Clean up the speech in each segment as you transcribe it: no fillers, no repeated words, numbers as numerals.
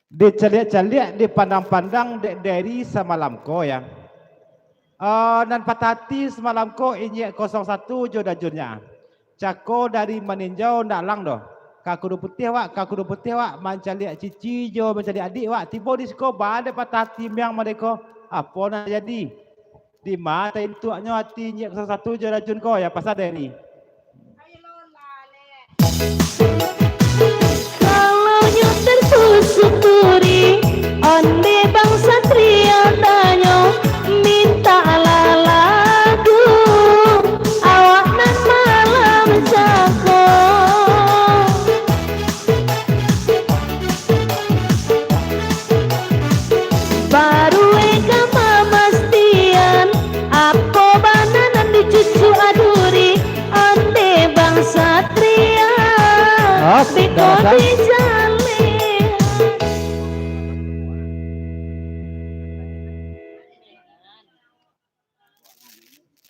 Diceliak-celiak, dipandang-pandang dari semalam ko ya. Nan patati semalam ko inyek 01 jo dajunnya. Cako dari meninjau ndak lang doh. Kakudu putih wak mencaliak cici jo mencaliak adik wak. Tiba di sekolah bade patati yang mereka apa nak jadi. Di mata intuaknya hati inyek 01 jo dajun ko ya pasal dari. Kalau nyuter susukuri onde bang satria danyo minta lagu awak nan malam cako baru eka mamastian apa bananan di cucu aduri onde bang satria Biko dijali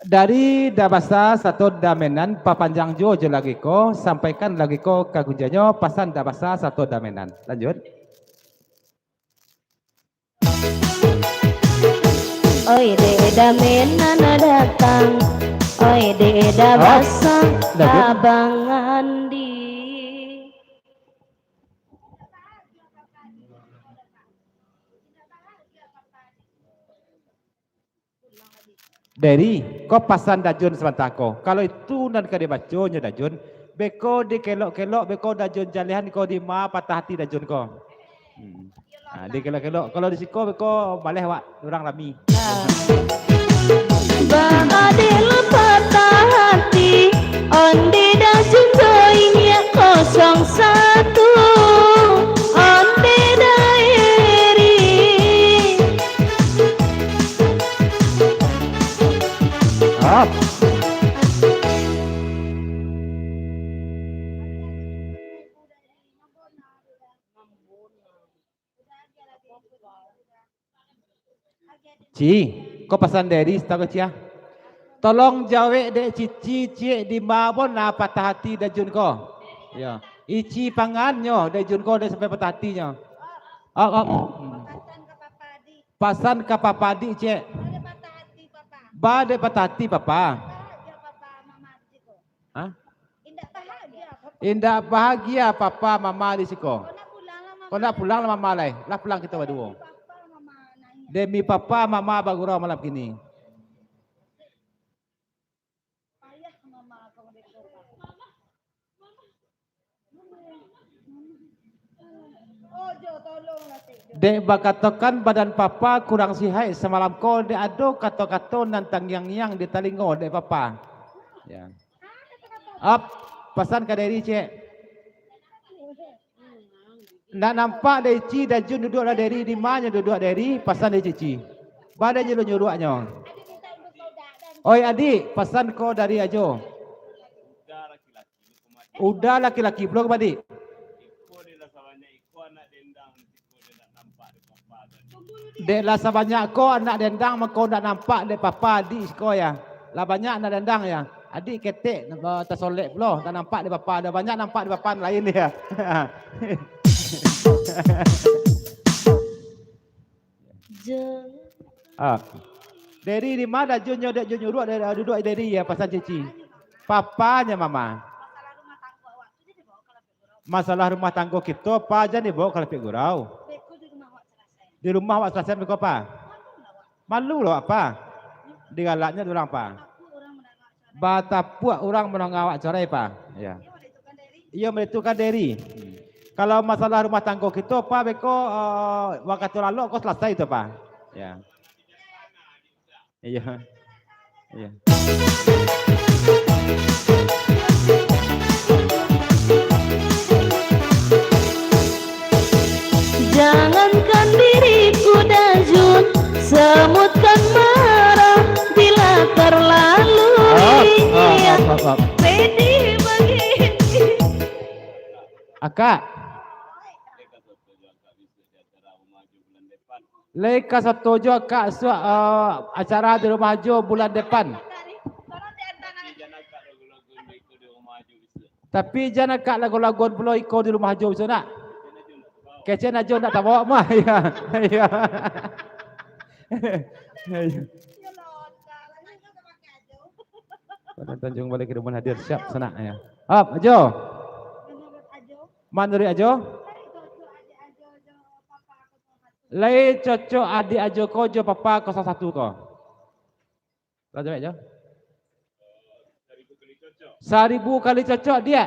Dari dabasa satu damenan papanjang jo lagi ko sampaikan lagi ko kagujanyo pasan dabasa satu damenan. Lanjut. Oi de damenan datang Oi de dabasa abang Andi Dari kau pasan dajun semantako. Kalau itu nan kade baconya dajun, beko di kelok-kelok, beko dajun jalihan kau di ma patah hati dajun kau. Di kelok-kelok. Kalau di siko beko baleh wak orang lami. Bang adela patah hati onde dajun joinya 01 onde daeri Up. Ci, kau pesan dari setahu cia. Tolong jawe dek cici cie di mabon na patah hati dajun ko. Ya, ici pangannya dajun ko dah sampai patah hatinya. Pasan ke papadi cie. Bade patah hati papa. Hah? Indah bahagia papa mama di siko. Kau nak pulang lah mama lai. Lah pulang kita berdua. Demi papa mama bagurau malam kini. Dek bakatokan badan papa kurang sihat semalam ko dek ado kato-kato nantang yang di talingo dek papa. Ya. Up pesan ke dari cek. Nak nampak dari ci dan jun duduk lah dari di mana duduk dari pesan dari cici. Badai nyuruh-nyuruhnya. Oi adik pesan ko dari ajo. Udah laki-laki belum adik. Dek lah sebanyak ko anak dendang mako nak nampak dek papa adik ko ya. Lah banyak anak dendang ya. Adik ketek tersolek pula tak nampak dek papa. Ada banyak nampak dek papa lain dia. Dari di mana junyo dek junyo duduk dari ya pasal cici. Papanya mama. Masalah rumah tangga kita apa aja nih bawa kalau gurau. Di rumah awak selesai mereka apa? Malu loh apa? Di galaknya orang apa? Batapuak orang menengawak corai apa? Ya. Iya menentukan diri. Kalau masalah rumah tangga kita apa beko waktu lalu kau selesai itu apa? Ya. Iya. Iya. Jangankan diriku dajun semutkan marah bila terlalui pedih begini. Akak. Leka setuju akak acara di rumah Jo bulan depan. Tapi jangan kak lagu-lagu pula ikut di rumah Jo bisa nak? Kece najo nak tahu mah ya. Ya. Pada Tanjung balik ke rumah hadir siap senang ya. Ajo. Menurut Ajo? Lai cocok adik Ajo ko jo papa 01 ko. Ajo Ajo. 1000 kali cocok dia.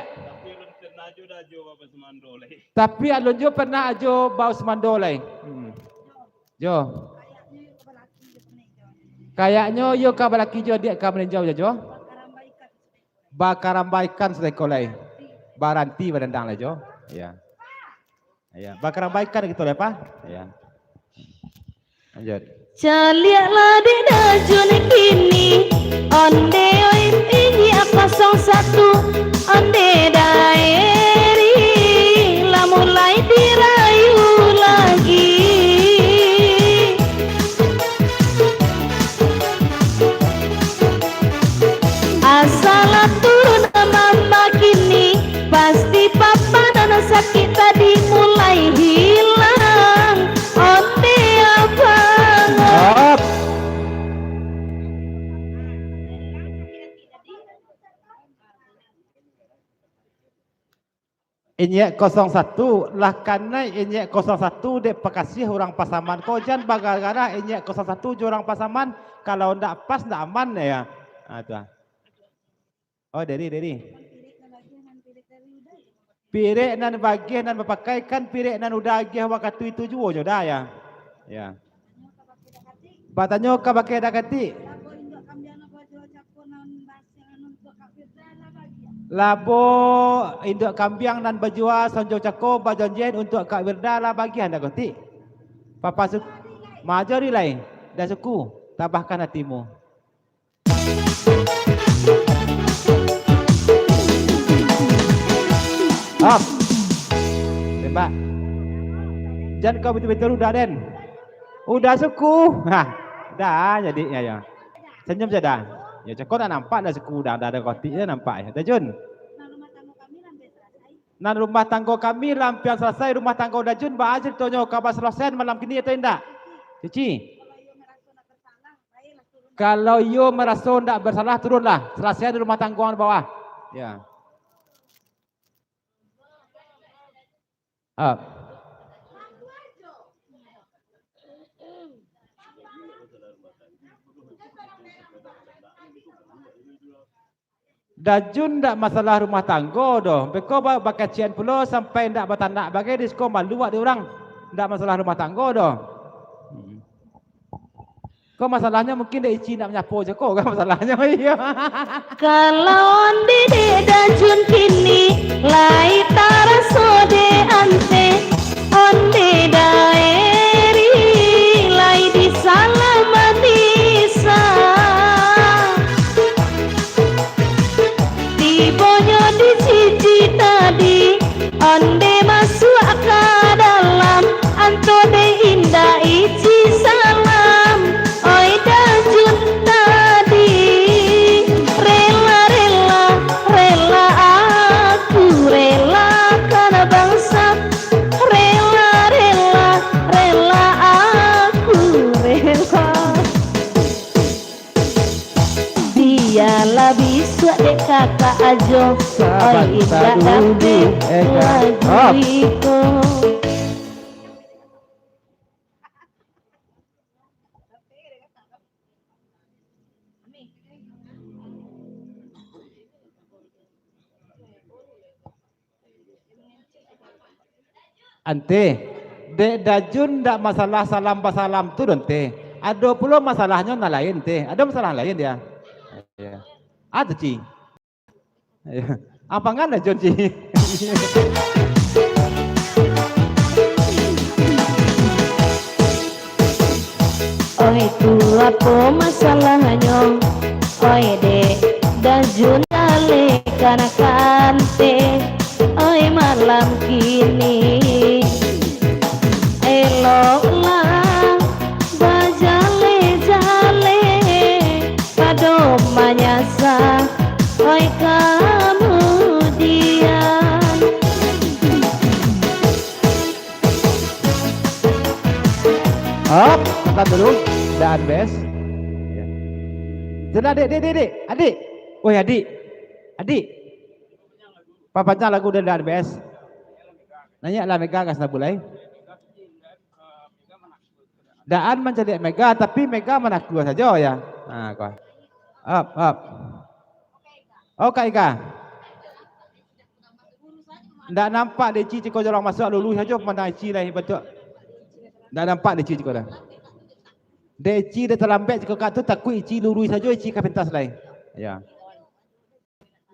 Tapi alun jo pernah Ajo bau semando lai. Jo. Kayaknya yo ka balaki jo dia ka meninjau Jo. Bakarambaikan sekolai. Baranti berendang lah Jo. Ya. Ya, bakarambaikan gitu lah Pak. Ya. Lanjut. Caliaklah di dajun kini onde oim ini 01 onde daeri lah mulai dirayu lagi asal turun mama kini pasti papa dan sakit tadi mulai hilang onde abang. Inyek 01 lah karena inyek 01 dek pekasih orang pasaman kojan bagara inyek 01 orang pasaman kalau ndak pas ndak aman ya. Ah tu. Oh dari. Pirek nan bagih nan berpakai kan pirek nan udah agih waktu itu juga dah ya. Ya. Patanya ka pakai dak kati. Labo induk kambiang dan bajua sonjo cako bajonjen untuk Kak Wirda lah bagian dah kati. Papa suku majori lain dah suku tabahkan hatimu. Up. Tembak. Jangan kau betul-betul udah Den. Udah suku. Hah. Dah jadi ya. Senyum je dah. Ya cakap dah nampak dah suku dah ada kotik dah nampak ya. Dajun. Nan rumah tangga kami lampian selesai rumah tangga Dajun ba aja tonyo kabar selesai malam kini atau indak? Cici. Kalau yo merasa ndak bersalah turunlah. Selesai di rumah tangga bawah. Ya. Up. Dajun ndak masalah rumah tangga doh. Beko bakacian pulo sampai ndak batanak bagai disko malu di orang. Ndak masalah rumah tangga doh. Kok masalahnya mungkin dek Ici nak menyapu je kok kan masalahnya. Iya. Kalau di dajun kini lai tarasode ante onde daeri lai di salamanisa tibonya di cici tadi onde masuk ke dalam antode indah Ici salam oi dajun tadi rela aku rela karena bangsa rela aku rela dialah bisa dek kakak ajo oi indah tapi lagu Ante, dek Dajun ndak masalah salam basalam tu donte. Ada pula masalahnya na lain te. Ada masalah lain dia. Ya. Ada Ci. Ya. Apa ngan Dajun Ci? oh itu apa masalahnya? Oh dek Dajun ale kana kante. Oi malam kini eloklah bajale-jale pado manyasa oi kemudian Sabar dulu. Dan best. Ya. Sudah adik. Woi adik. Papanya lagu dan best. Nanya lah Mega kas bulai. Daan mencari Mega tapi Mega menak dua saja ya. Nah, kau. Up. Oke Ika. Ndak nampak Deci kau jorang masuk lulu saja pandang Deci lah betul. Ndak nampak Deci kau dah. Deci dah terlambat kau kat tu takut Ici lulu saja Ici ke pentas lain. Ya.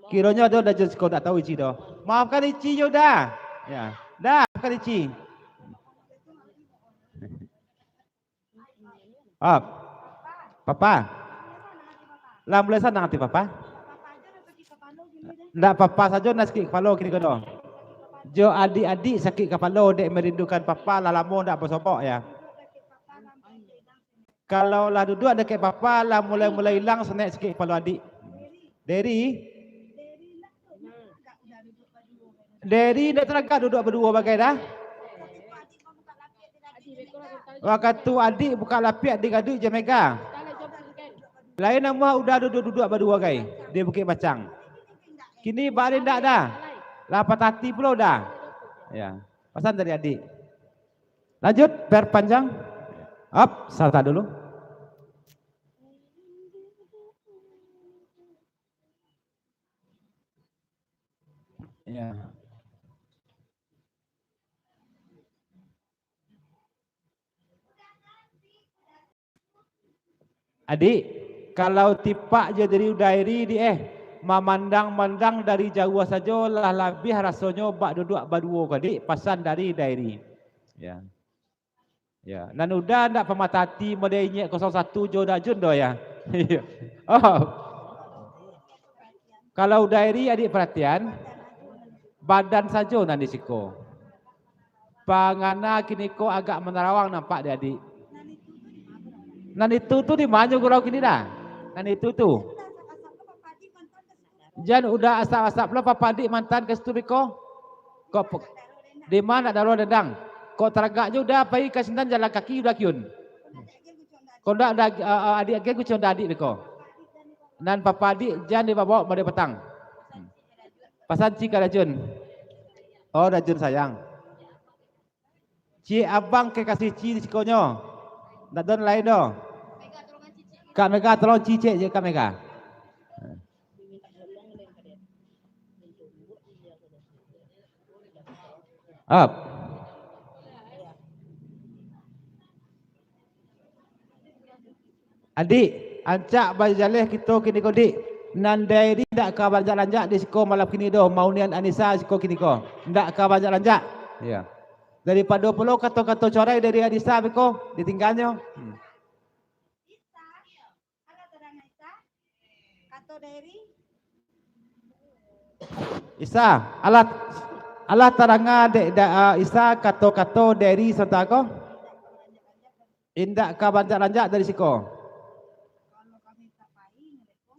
Kiranya dia dah jadi kau tak tahu Ici dah. Maafkan Ici je dah. Ya. Dah maafkan Ici. Up. Papa. Lah boleh sana nanti papa. Ndak papa saja nak sakit kepala kini kau. Jo adik-adik sakit kepala dek merindukan papa lah lama ndak bersopok ya. Kalau lah duduk ada kek papa lah mulai hilang senek sikit kepala adik. Dari dah terangkat duduk berdua bagai dah. Waktu adik buka lapiat adik-adik je Mega. Lain nama udah duduk berdua gai. Dia Bukit Bacang. Kini balik ndak dah. Lapat hati pula dah. Ya. Pesan dari adik. Lanjut perpanjang. Up, salta dulu. Ya. Adik, kalau tipak je dari udairi di memandang-mandang dari jauh saja lah lebih rasanya bak duduk berdua adik pasan dari dairi. Ya. Ya, nan udah ndak pematati modenya 01 joda jundo ya. Oh. Kalau dairi adik perhatian badan saja nan disiko. Pangana kini ko agak menerawang nampak dia adik. Nan itu tu di mana gurau kini dah? Nan itu tu. Jangan udah asap-asap lah papa adik mantan ke situ biko. Kok di mana darurat dedang? Kok teragak je udah pai ke sintan jalan kaki udah kiun. Kok ndak ada adik-adik ku cuma adik biko. Nan papa adik jangan dibawa pada petang. Pasan cik rajun. Oh rajun sayang. Cik abang ke kasih cik di sikonyo. Ndak don lain doh. Kak Mega tolong cicik je Kak Mega. Up. Adik, ancak bajaleh kita kini ko dik. Nan dairi ndak ka banjak-lanjak di siko malam kini doh. Maunian Anissa siko kini ko. Ndak ka banjak-lanjak. Ya. Daripada 20 kata-kata corai dari Anissa biko ditinggalnya. Isa, alat taranga Isa kato-kato dari serta ko. Indak ka banjak-lanjak dari siko.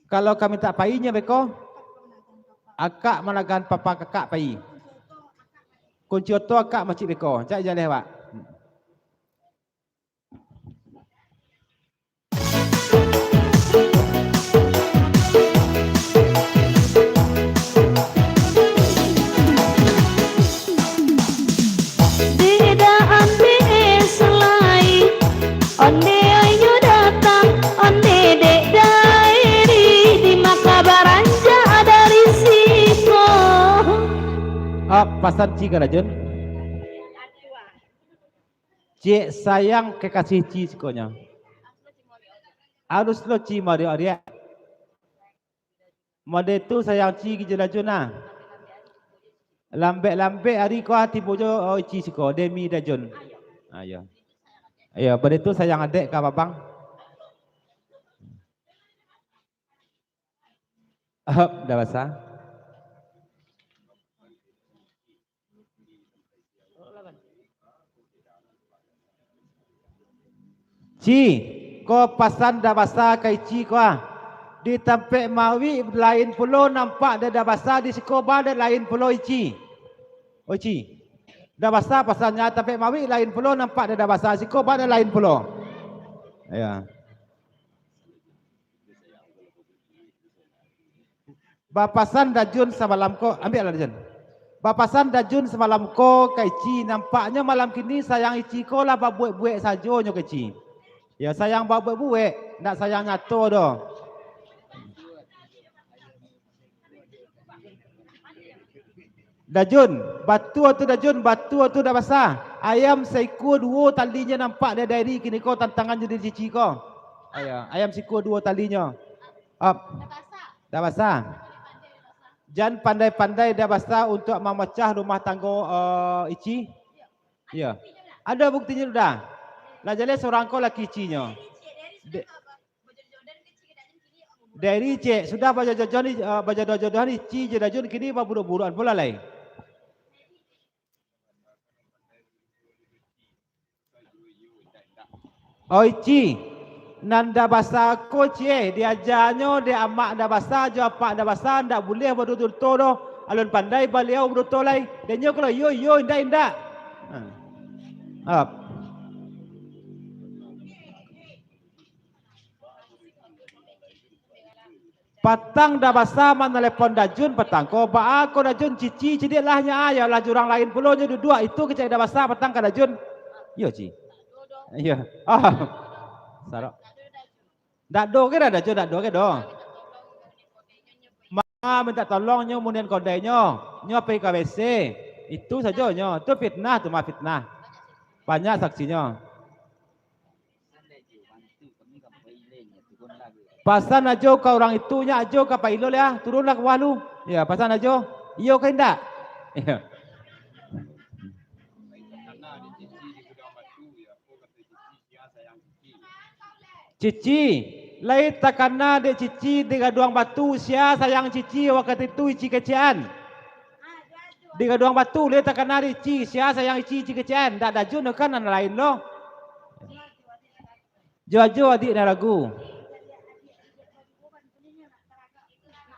Kalau kami tak painya beko, akak managan papa kakak pai. Kunci oto akak macik beko. Cak jaleh pak. Onde ayo datang, onde dek dairi di makabaranja dari siko. Pasan cik rajun. Cik sayang kekasih cik sikonya. Harus lo cik mari dia. Mode tu sayang cik rajun nah. Lambe-lambe hari ko hati bojo cik siko demi rajun. Ayo. Ya, pada itu sayang adik kak babang. Dah basah. Ci, kau pasan dah basah kai ci kau di tempat mawi lain pulau nampak dah basah di sekolah dah lain pulau ci. Oh ci. Dah basah pasalnya tapi mawi lain pulau nampak dah basah siko pada lain pulau. Ya. Bapasan dajun semalam ko, ambil lah dajun. Bapasan dajun semalam ko kaici, nampaknya malam kini sayang ici ko lah babuek-buek sajo nyo kaici. Ya sayang babuek-buek, nak sayang nyato doh. Dajun, batu tu dah basah. Ayam seko dua talinya nampak dia dari kini ko tantangan jadi cici ko. Ayam seko dua talinya. Dah basah. Jan pandai-pandai dah basah untuk memecah rumah tangga ici. Ya. Ada buktinya sudah. Lah jadi seorang ko laki icinya. Dari cek sudah baca jodoh ici je dajun kini baburu-buruan pula lain. Oh ici, nanda bahasa ko cie, diajarnya dia amak dah bahasa, jo apak dah bahasa, ndak boleh betul-betul doh. Alun pandai beliau betul lai. Dan nyo kalau yo indak. Patang dah bahasa mana telepon dajun patang ko ba ko dajun cici cidik lahnya ya lah jurang lain pulau nya dua itu kecai dah bahasa patang ka dajun. Yo ci. Iya. Sarok. Dak do ke dah dajun dak do ke do. Ma minta tolong nyo kemudian kodenya, nyo pergi ke WC. Itu saja nyo, itu fitnah tu mah fitnah. Banyak saksinya. Pasan ajo ke orang itunya ajo ke Pak Ilul ya, turunlah ke bawah lu. Ya, pasan ajo. Iyo ke indak? Ya. Cici, lai takana de cici di gaduang batu sia sayang cici waktu itu ici kecian. Di gaduang batu lai takana de cici sia sayang ici kecian. Dak dajun kan an lain lo. Jo adik na ragu.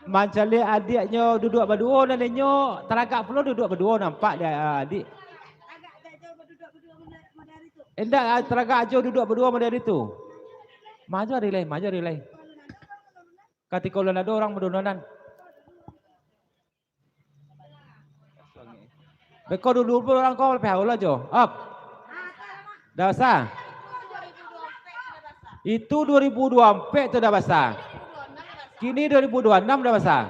Mancale adiknya duduk berdua dan nyo teragak pula duduk berdua nampak dia adik. Endak teragak ajo duduk berdua model itu. Maju relay. Ketika ulan ada orang berdononan. Beko dulu orang kau lebih awal aja. Up. Dah basah. Itu 2024 itu dah basah. Kini 2026 dah basah.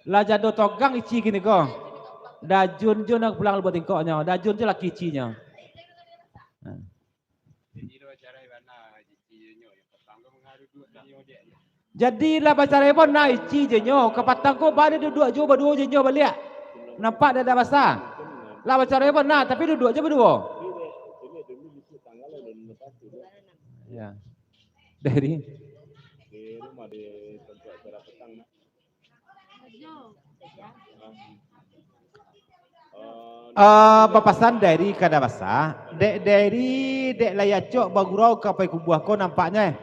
Lah jado togang ici kini ko. Dah jun nak pulang buat tingkoknya. Dah jun je laki icinya. Jadilah pacar pun nak ici je nyo. Kepatang ko bade duduk jo berdua je nyo balik. Nampak dah basah. Lah pacar pun nak tapi duduk je berdua. Ya. Dari rumah di tempat cara petang. Papasan dari kada basah. Dari layacok bagurau kapai kubuah ko nampaknya.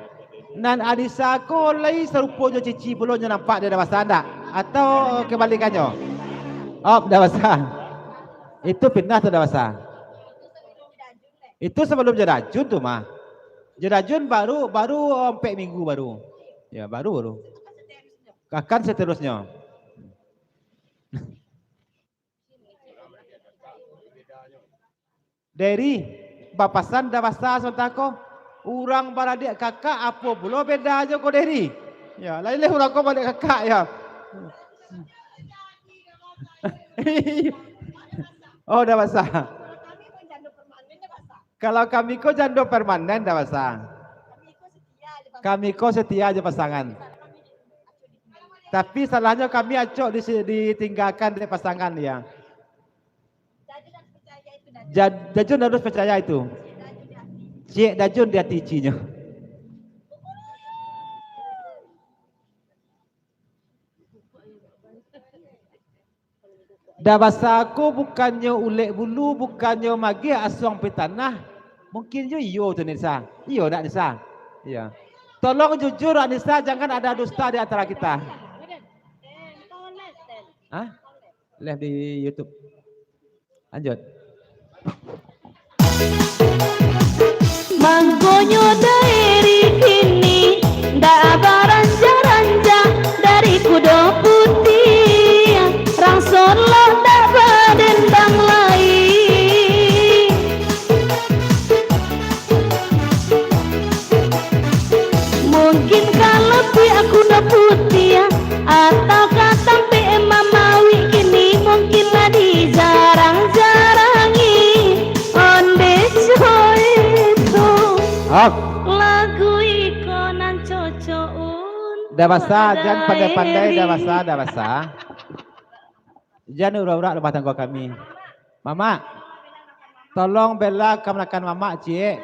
Nan Adisa ko lai serupa jo cici belum nampak dia dah basah ndak? Atau kebalikannya? Oh, dah basah. Itu pindah tu dah basah. Itu sebelum Jedajun tu mah. Jedajun baru 4 minggu baru. Ya, baru. Akan seterusnya. Dari bapasan dah basah sebentar ko. Orang beradik kakak apa pula beda aja kau dari. Ya, lain orang kau balik kakak ya. Oh, dah basah. Kalau kami ko jando permanen dah basah. Kami ko setia aja pasangan. Tapi salahnya kami acok ditinggalkan dari pasangan ya. Dajun harus percaya itu. Cik dajun di hati icinya. Dah bahasa aku bukannya ulek bulu, bukannya magi asuang pitanah. Mungkin je iyo tu Nisa. Iyo tak Nisa? Ya. Tolong jujur Anissa, jangan ada dusta di antara kita. Hah? Lihat di YouTube. Lanjut. Manggonyo dari kini ndak baranja-ranja dari kudo putih rangsor lo ndak berdendang lain. Mungkin kalau pihak kudo putih atau kata mamawi kini mungkinlah dijarang-jarangi onde itu lagu iko nan cocoun Dawasa jangan pandai-pandai dawasa jangan urak-urak rumah tangga kami. Mama tolong bela kemenakan mama cie.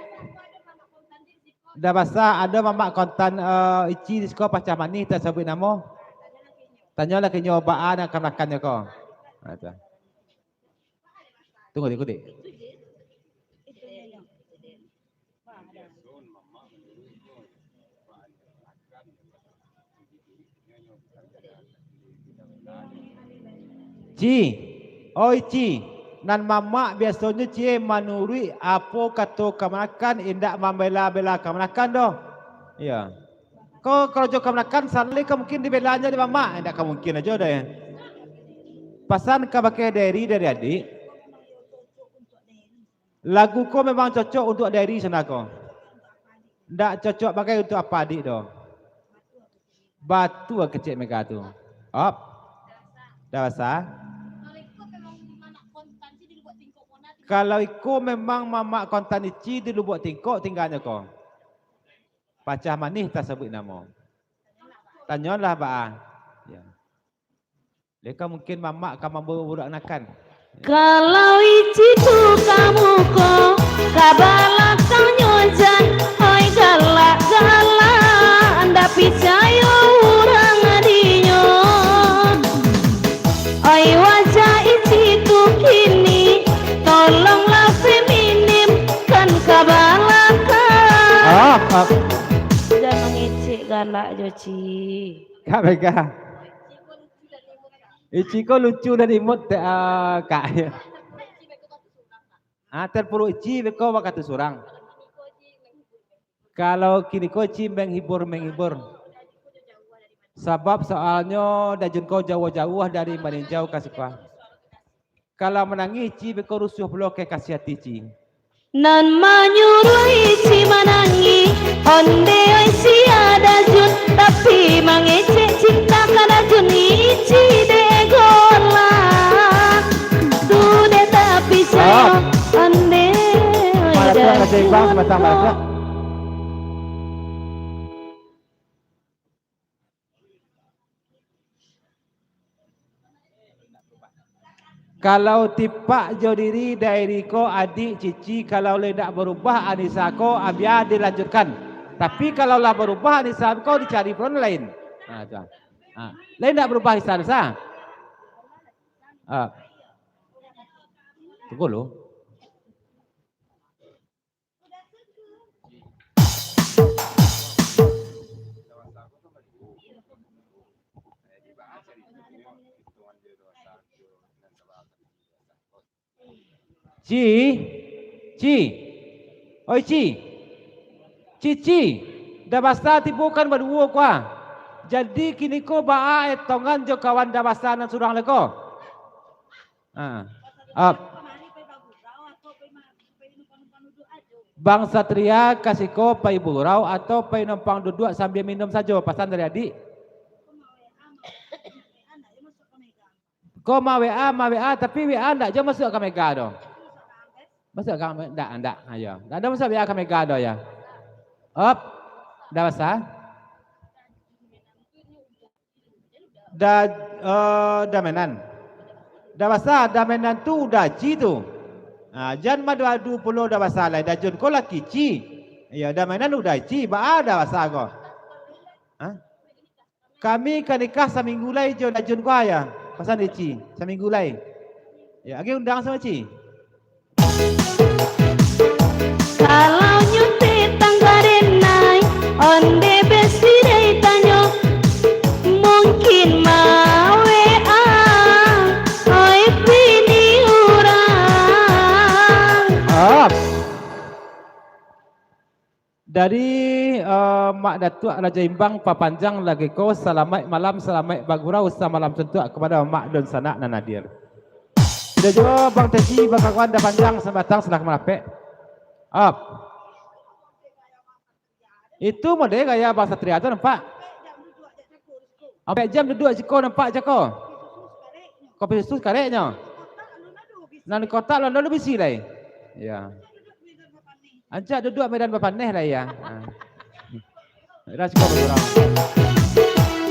Dawasa ada mama kontan ici di sekolah pacah manis tersebut namo. Tanyalah kenyobaan yang kemenakannya kau. Tunggu deh. Ci, nan mama biasanya cie manurui apa kata kemenakan indak membela-bela kemenakan doh. Iya. Kau kalau jauh kemenakan salih kau mungkin dibelanya di mama, indak kau mungkin aja dah ya. Pasan kau pakai dari adik. Lagu kau memang cocok untuk dari sana kau. Ndak cocok pakai untuk apa adik doh. Batu kecil mereka tu. Op. Dawasa. Kalau iko memang mama kontan ici di lubuk tingkok tinggalnya kau. Pacah manis tak sebut nama. Tanyalah ba. Ya. Leka mungkin mama kamu budak nakan. Kalau ici tu kamu ko kabala kau nyojan oi galak-galak anda percaya orang adinyo. Oi wajah ici tu kini tolonglah feminim kan kabalakan. Jangan mengecek galak Joci. Kak Mega. Ici ko lucu dari imut kak. Terpuru ici beko wakatu surang. Kalau kini ko ici menghibur. Sebab soalnya dajun kau jauh-jauh dari meninjau kasih kau. Kalau menangis ici beko rusuh blok ke kasih hati ici. Nan menyuruh ici menangi onde ici ada jun tapi mengecek cinta kada jun ici degola tu de tapi saya onde ada jun. Kalau tipak jo diri dari ko adik cici kalau tidak berubah Anissa ko biar dilanjutkan. Tapi kalau lah berubah Anissa ko dicari peron lain. Lain tidak berubah Anissa. Tunggu lo. Oi Cici, dah basta tipukan berdua kuah. Jadi kini ko baa etongan jo kawan dah basta nan surang leko. Bang Satria kasih ko pai burau atau pai numpang duduk sambil minum saja pasan dari adik. Ko ma WA tapi WA ndak je masuk ke Mega dong. Masuk ke ndak ayo. Ndak ada masuk WA ke Mega dong ya. Dah basa? Dah menan. Dah basa, dah menan tu udah ci tu. Jan madu pulau dah basa lah. Dah jun ko laki ci. Ya dah menan udah ci. Ba dah basa ko. Kami kan nikah seminggu lai jo dah jun ko ya. Pasan di ci seminggu lai. Ya agi undang sama ci. Kalau nyuti tangga denai onde besi dei tanyo mungkin mau WA oi pini urang Dari Mak Datuk Raja Imbang papanjang lagi ko selamat malam selamat bagurau samalam sentuak kepada Mak Don Sanak dan Nadir. Sudah juga Bang Teji Bang Kawan dah panjang sebatang silakan melapik. Up. Itu model gaya Bang Satria tu nampak. Sampai jam duduk siko nampak je ko. Kopi susu kareknya. Nan kota lo dulu bisi lai. Ya. Ajak duduk medan berpaneh lah ya. Dah cukup berkurang.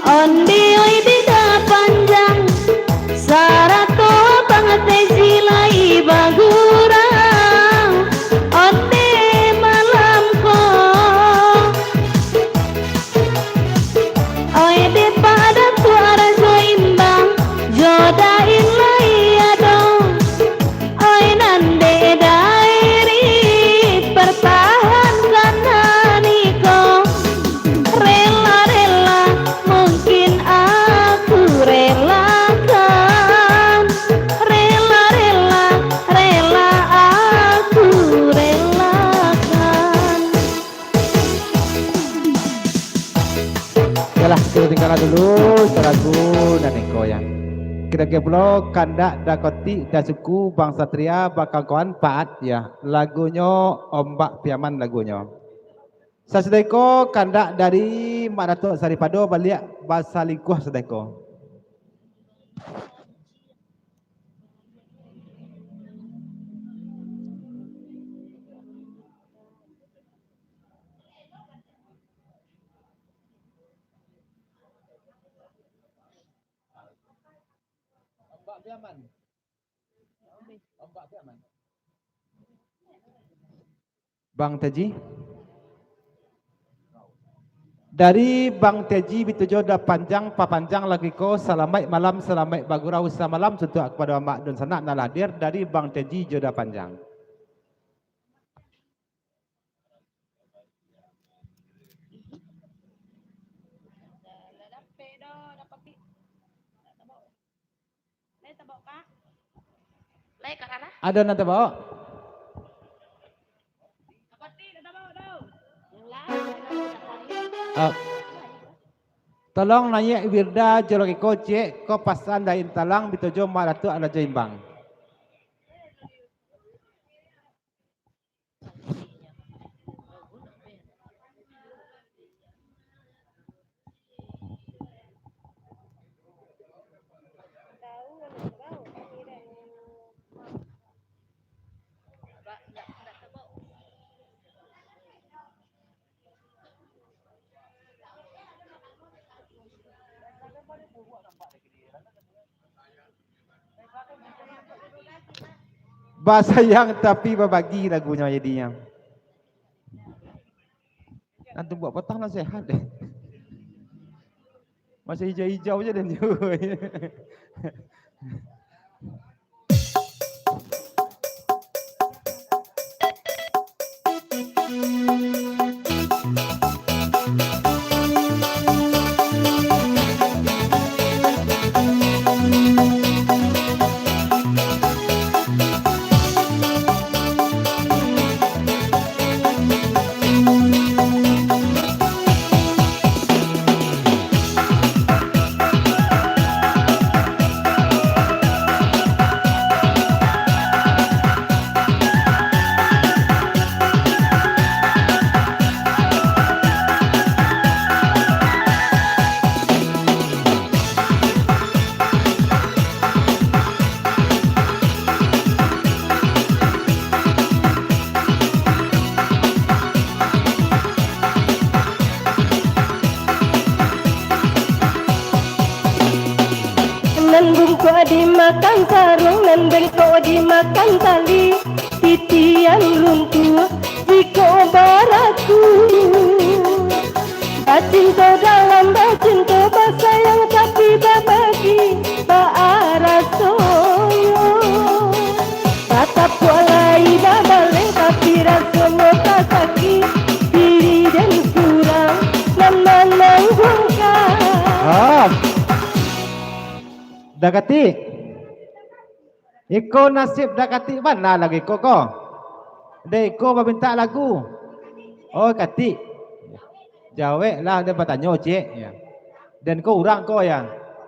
Ondi oi bida panjang sarato banget silai bagurang. Ondi malam ko oi di pada suara Imbang jodain lai adong. Oi nande dairi pertahankan niko. Rela-rela mungkin aku relakan. Rela-rela rela aku relakan. Yalah, kita tinggalkan dulu lagu dan Eko ya. Kira-kira pulau kandak dakoti dan suku Bang Satria bakal kawan paat ya. Lagunya Ombak Piaman lagunya. Sasedeko kandak dari Mak Datuk Saripado balik bahasa lingkuh sedeko. Ombak Piaman. Ombak Piaman. Bang Teji. Dari Bang Teji bitujo dah panjang papanjang lagi ko selamat malam selamat bagurau samalam suntuk kepada Mak Don Sanak dan hadir dari Bang Teji joda panjang. Ada nanti bawa. Tolong nanya Wirda Joroki Kocek ko pasan dain talang bitujo Mak Datuk Raja Imbang. Bahasa yang tapi berbagi lagunya jadinya. Nanti buat petang lah sehat deh. Masih hijau-hijau je dan juga. Dimakan sarung dan bengkok dimakan tali, titian runtuh jiko baraku. Bacinto dalam bacinto basayang tapi babagi baara soyo. Tatap walai babaleng tapi rasanya tak sakit diri dan kurang dan menanggungkan. Dakati. Iko nasib dakati mana lagi kok? Deko minta lagu. Oh kati. Jawab lah dia bertanya cik. Ya. Dan kau orang kau ya.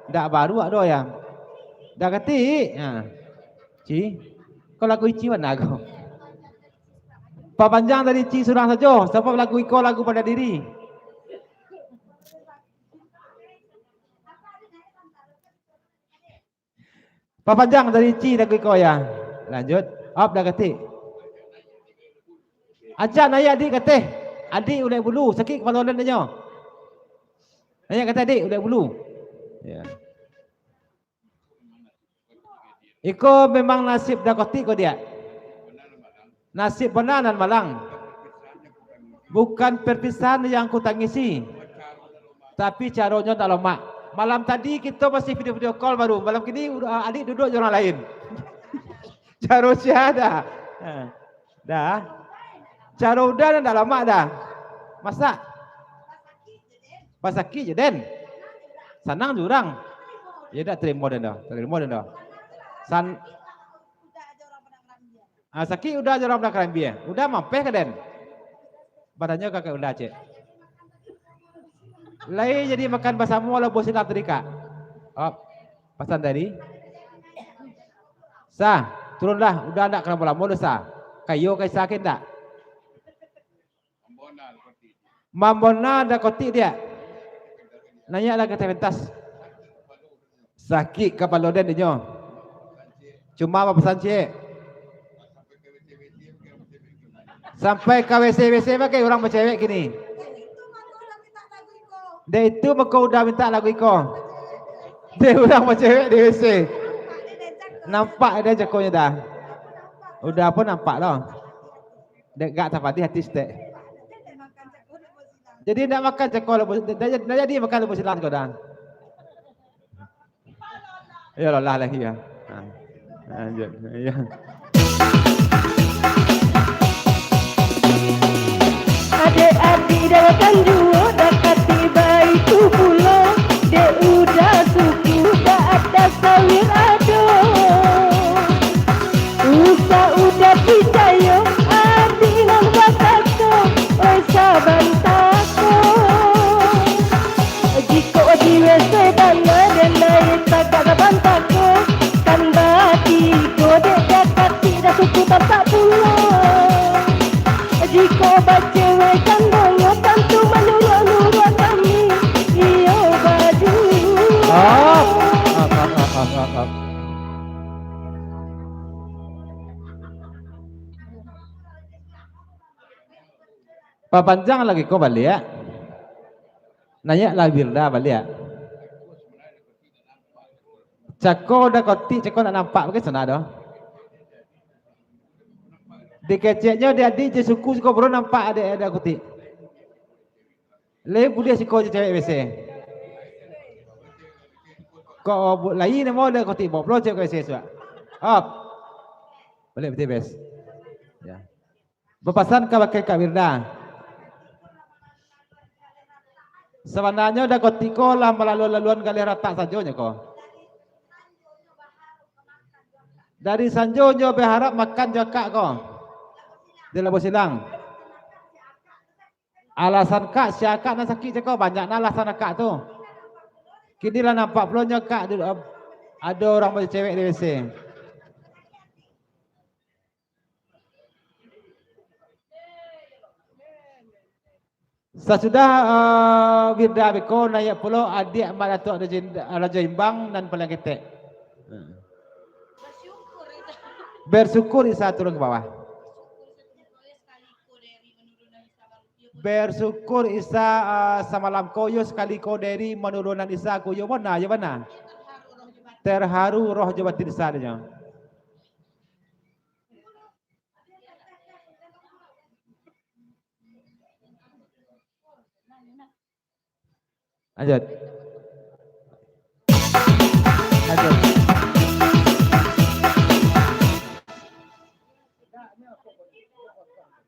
Dak baru ada ya. Dak kati. Ya. Ci. Kau lagu Ci mana kau? Pak panjang dari Ci surang saja. Siapa lagu iko lagu pada diri. Pak panjang dari Ci lagu iko ya. Lanjut. Up dah kati. Ajar ayah adik kata. Adik ulai bulu. Sakit kepala orang dia. Ayah kata adik ulai bulu. Ya. Iko memang nasib dah koti kau dia. Nasib benar dan malang. Bukan perpisahan yang ku tangisi. Tapi caranya tak lama. Malam tadi kita masih video-video call baru. Malam kini adik duduk dengan orang lain. Cara siapa? Dah. Cara udah dah lama dah. Masa? Pasaki je Den. Sanang jurang. Ya dah terima dah. Terima dah. Saki udah aja orang belakang dia. Udah mampir ke Den. Badannya kakak udah cek. Lain jadi makan bersama walau bos silat terika. Oh, pesan tadi. Sah, turunlah. Udah nak kena lama dah sah. Kayo kai sakit tak? Mambona ada kotik dia. Nanya lah ke pentas. Sakit kepala Den dia. Cuma apa pesan cik? Sampai ke WC pakai orang bercewek gini. Dia itu kau udah minta lagu iko. Dia orang bercewek di WC. Nampak dia jakonya dah. Udah pun nampak lah. Dia gak tapati hati stek. Jadi nak makan cekol, dah jadi makan lebih silat kau dah. Ya Allah lagi ya. Lanjut. Ya. Adik-adik dalam dua dekat tiba itu pulau. Dia udah suku dah ada sawir ado. Udah percaya adik nang bakatku. Oi saban tako. Jika di WC bana dan naik tagak saban tako. Kan bati kodek dekat tidak suku tak pulau. Jika baca wekan dongo tentu menurut kami iyo baju. Pak panjang lagi kau balik ya? Nanya lah Birda balik ya? Cako dah koti, cako nak nampak pakai sana dah. Di keceknya dia adik je suku kau baru nampak ada koti. Leh boleh si kau je cewek WC. Kau lain mau ada koti, bawa pulau cewek WC suat. Up. Boleh betul best. Ya. Berpasan kau pakai Kak Birda. Sebenarnya dah koti kau lah melalui-laluan kali rata sajonya kau. Dari sanjonya berharap makan jakak kau. Dia lepas silang. Alasan kak siakak nak sakit cakap banyak nak alasan kak tu. Kini lah nampak peluangnya kak ada orang macam cewek di WC. Sesudah Birda Beko naik pulau adik Mak Datuk Raja Imbang dan Pelang Ketek. Bersyukur Isa turun ke bawah. Bersyukur Isa semalam koyo sekali ko dari menurunan Isa koyo mana ya mana. Terharu roh Jawa Tirsa dia. Lanjut. Lanjut.